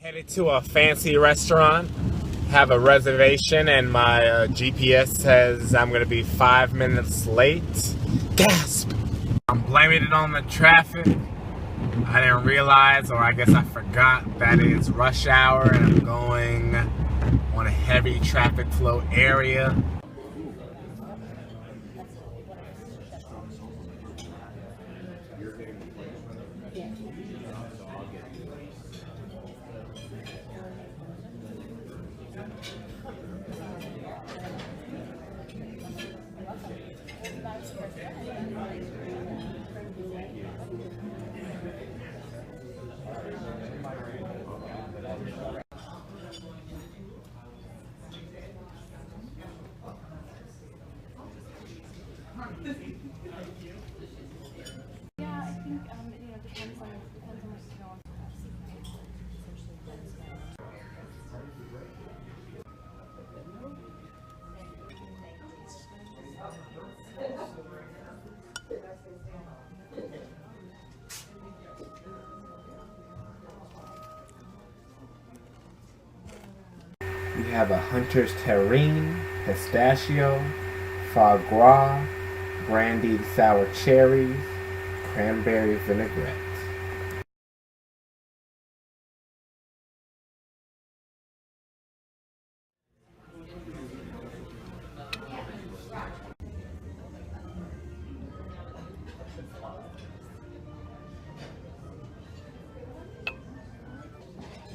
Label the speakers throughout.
Speaker 1: Headed to a fancy restaurant, have a reservation, and my GPS says I'm going to be 5 minutes late. Gasp! I'm blaming it on the traffic. I didn't realize, or I guess I forgot, that it's rush hour and I'm going on a heavy traffic flow area. We have a Hunter's Terrine, pistachio, foie gras, brandied sour cherries, cranberry vinaigrette.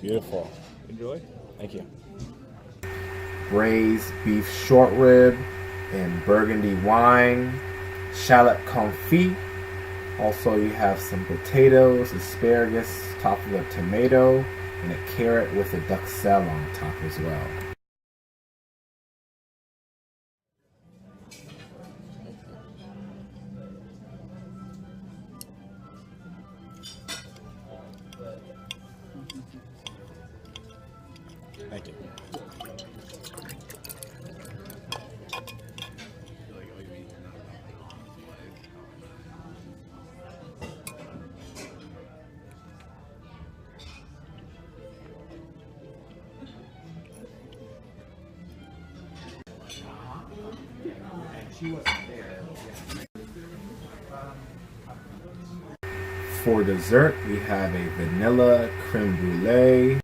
Speaker 1: Beautiful. Enjoy. Thank you. Braised beef short rib and burgundy wine, shallot confit. Also, you have some potatoes, asparagus, topped with a tomato, and a carrot with a duxelle on top as well. Thank you. For dessert, we have a vanilla creme brulee.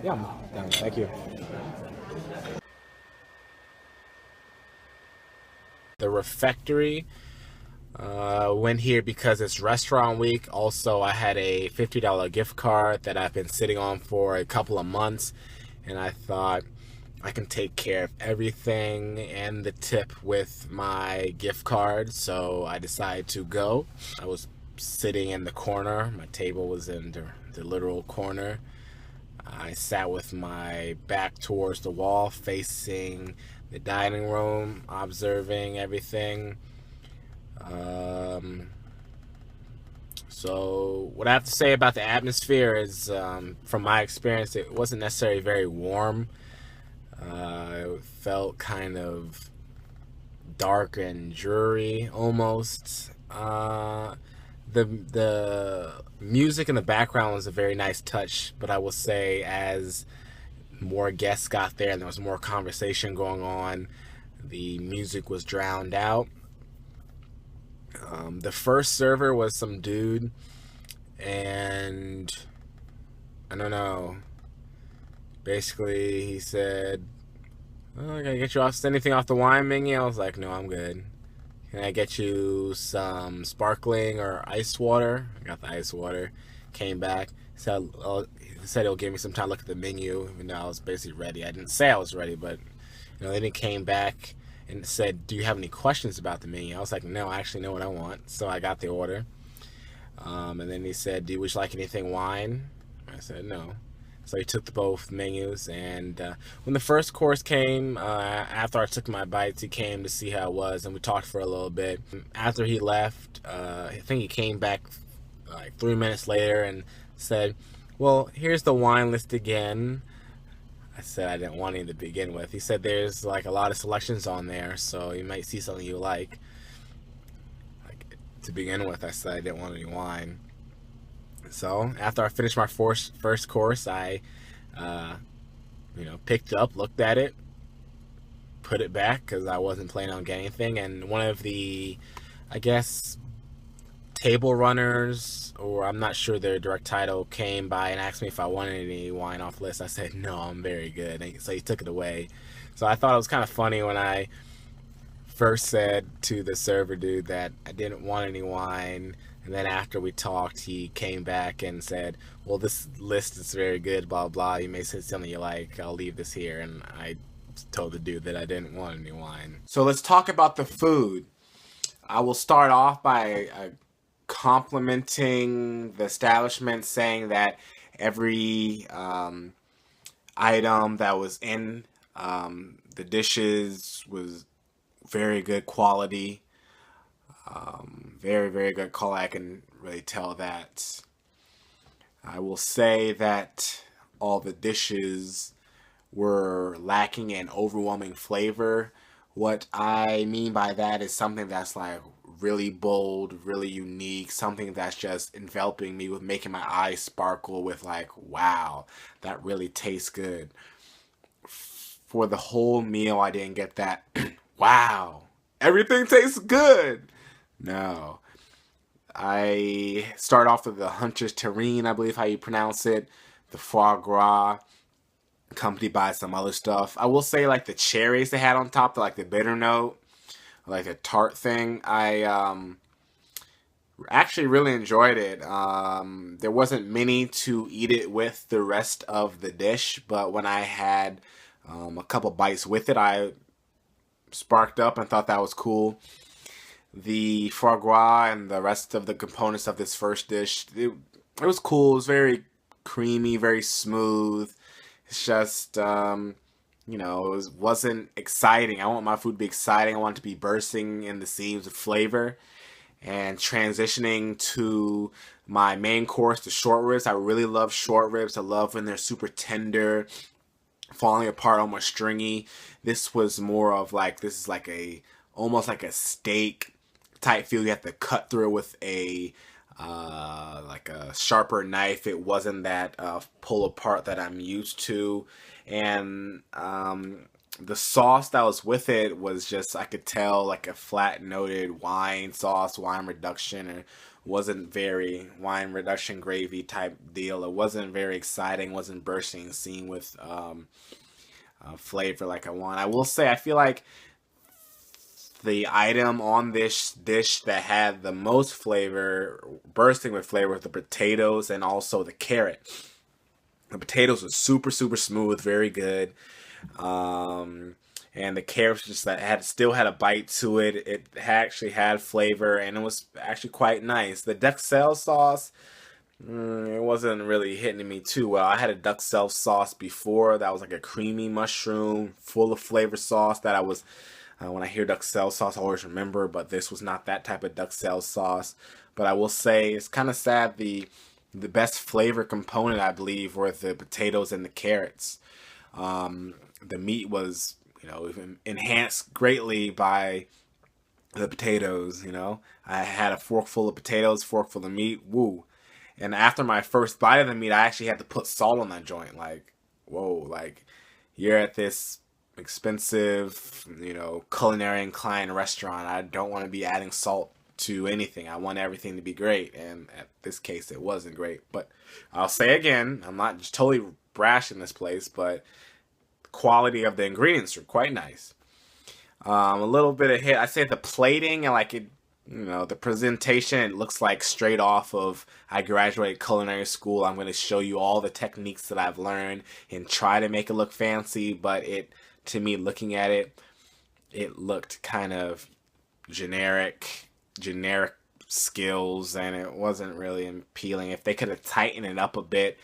Speaker 1: Yeah, I'm done. Thank you. The Refectory. Went here because it's restaurant week. Also, I had a $50 gift card that I've been sitting on for a couple of months, and I thought I can take care of everything and the tip with my gift card, so I decided to go. I was sitting in the corner. My table was in the literal corner. I sat with my back towards the wall, facing the dining room, observing everything. So what I have to say about the atmosphere is, from my experience, it wasn't necessarily very warm. It felt kind of dark and dreary almost. The music in the background was a very nice touch, but I will say as more guests got there and there was more conversation going on, the music was drowned out. The first server was some dude, and I don't know, basically he said, "Oh, can I get you anything off the wine menu?" I was like, "No, I'm good. Can I get you some sparkling or ice water?" I got the ice water. Came back, said he'll give me some time to look at the menu, even though I was basically ready. I didn't say I was ready, but then he came back and said, "Do you have any questions about the menu?" I was like, "No, I actually know what I want." So I got the order. And then he said, would you like anything wine? I said, no. So he took both menus, and when the first course came, after I took my bites, he came to see how it was, and we talked for a little bit. After he left, I think he came back like 3 minutes later and said, "Well, here's the wine list again. I said I didn't want any to begin with. He said there's like a lot of selections on there, so you might see something you like. Like to begin with, I said I didn't want any wine. So after I finished my first course, I, uh, picked up, looked at it, put it back because I wasn't planning on getting anything. And one of the, I guess, table runners, or I'm not sure their direct title, came by and asked me if I wanted any wine off the list. I said no, I'm very good. And so he took it away. So I thought it was kind of funny when I first said to the server dude that I didn't want any wine, and then after we talked, he came back and said, "Well, this list is very good, blah blah. You may say something you like. I'll leave this here." And I told the dude that I didn't want any wine. So let's talk about the food. I will start off by complimenting the establishment, saying that every item that was in the dishes was very good quality. Very, very good quality. I can really tell that. I will say that all the dishes were lacking in overwhelming flavor. What I mean by that is something that's like really bold, really unique, something that's just enveloping me with making my eyes sparkle with like, wow, that really tastes good. For the whole meal, I didn't get that, wow, everything tastes good. No. I start off with the Hunter's Terrine, I believe how you pronounce it, the foie gras, accompanied by some other stuff. I will say like the cherries they had on top, like the bitter note, like a tart thing. I actually really enjoyed it. There wasn't many to eat it with the rest of the dish, but when I had a couple bites with it, I sparked up and thought that was cool. The foie gras and the rest of the components of this first dish, it was cool. It was very creamy, very smooth. It's just, wasn't exciting. I want my food to be exciting. I want it to be bursting in the seams of flavor. And transitioning to my main course, the short ribs. I really love short ribs. I love when they're super tender, falling apart, almost stringy. This was more of like, this is like almost like a steak type feel. You have to cut through it with like a sharper knife. It wasn't that pull apart that I'm used to. And the sauce that was with it was just, I could tell, like a flat noted wine sauce, wine reduction. It wasn't very wine reduction gravy type deal. It wasn't very exciting, wasn't bursting seam with flavor like I want. I will say I feel like the item on this dish that had the most flavor, bursting with flavor, was the potatoes and also the carrot. The potatoes were super, super smooth, very good. And the carrots just that still had a bite to it. It actually had flavor, and it was actually quite nice. The duxelle sauce, it wasn't really hitting me too well. I had a duxelle sauce before that was like a creamy mushroom, full of flavor sauce that I was. When I hear duxelle sauce, I always remember, but this was not that type of duxelle sauce. But I will say it's kind of sad. The best flavor component, I believe, were the potatoes and the carrots. The meat was, enhanced greatly by the potatoes. I had a fork full of potatoes, fork full of meat. Woo! And after my first bite of the meat, I actually had to put salt on that joint. Like, whoa! Like, you're at this expensive, culinary inclined restaurant. I don't want to be adding salt to anything. I want everything to be great, and at this case, it wasn't great. But I'll say again, I'm not just totally brashing this place, but the quality of the ingredients are quite nice. A little bit of hit. I say the plating and like it, the presentation. It looks like straight off of I graduated culinary school. I'm going to show you all the techniques that I've learned and try to make it look fancy, but to me, looking at it, it looked kind of generic skills, and it wasn't really appealing. If they could have tightened it up a bit,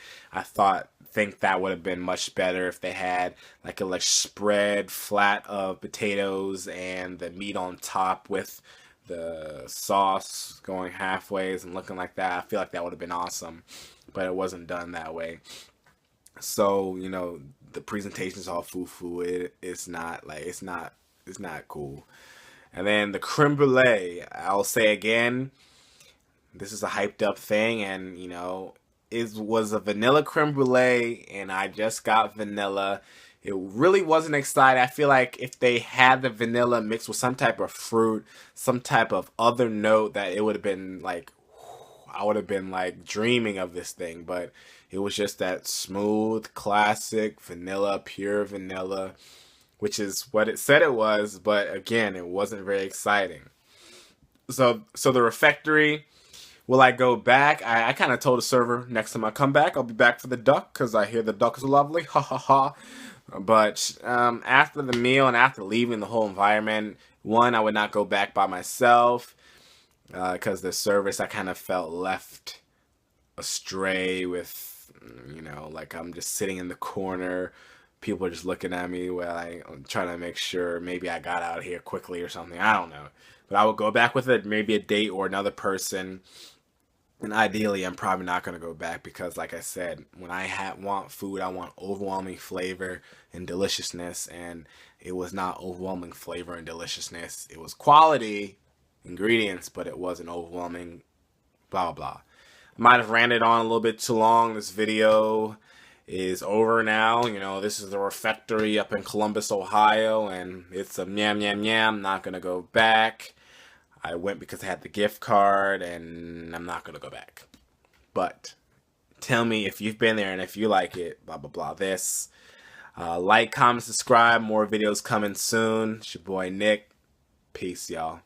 Speaker 1: think that would have been much better if they had like a spread flat of potatoes and the meat on top with the sauce going halfways and looking like that. I feel like that would have been awesome, but it wasn't done that way. So, the presentation's all foo-foo. It's not like it's not cool. And then the creme brulee, I'll say again, this is a hyped up thing, and you know, it was a vanilla creme brulee, and I just got vanilla. It really wasn't exciting. I feel like if they had the vanilla mixed with some type of fruit, some type of other note, that it would have been like, I would have been like dreaming of this thing. But it was just that smooth, classic vanilla, pure vanilla, which is what it said it was. But again, it wasn't very exciting. So the refectory. Will I go back? I kind of told the server next time I come back, I'll be back for the duck because I hear the duck is lovely. Ha ha ha. But after the meal and after leaving the whole environment, one, I would not go back by myself because the service, I kind of felt left astray with, you know, like I'm just sitting in the corner. People are just looking at me while I'm trying to make sure maybe I got out of here quickly or something. I don't know. But I would go back with it, maybe a date or another person. And ideally, I'm probably not going to go back because, like I said, when I want food, I want overwhelming flavor and deliciousness. And it was not overwhelming flavor and deliciousness. It was quality ingredients, but it wasn't overwhelming, blah, blah, blah. I might have ranted on a little bit too long. This video is over now. You know, this is the Refectory up in Columbus, Ohio. And it's a yam, yam, yam. Not going to go back. I went because I had the gift card, and I'm not going to go back. But tell me if you've been there and if you like it, blah, blah, blah, this. Like, comment, subscribe. More videos coming soon. It's your boy, Nick. Peace, y'all.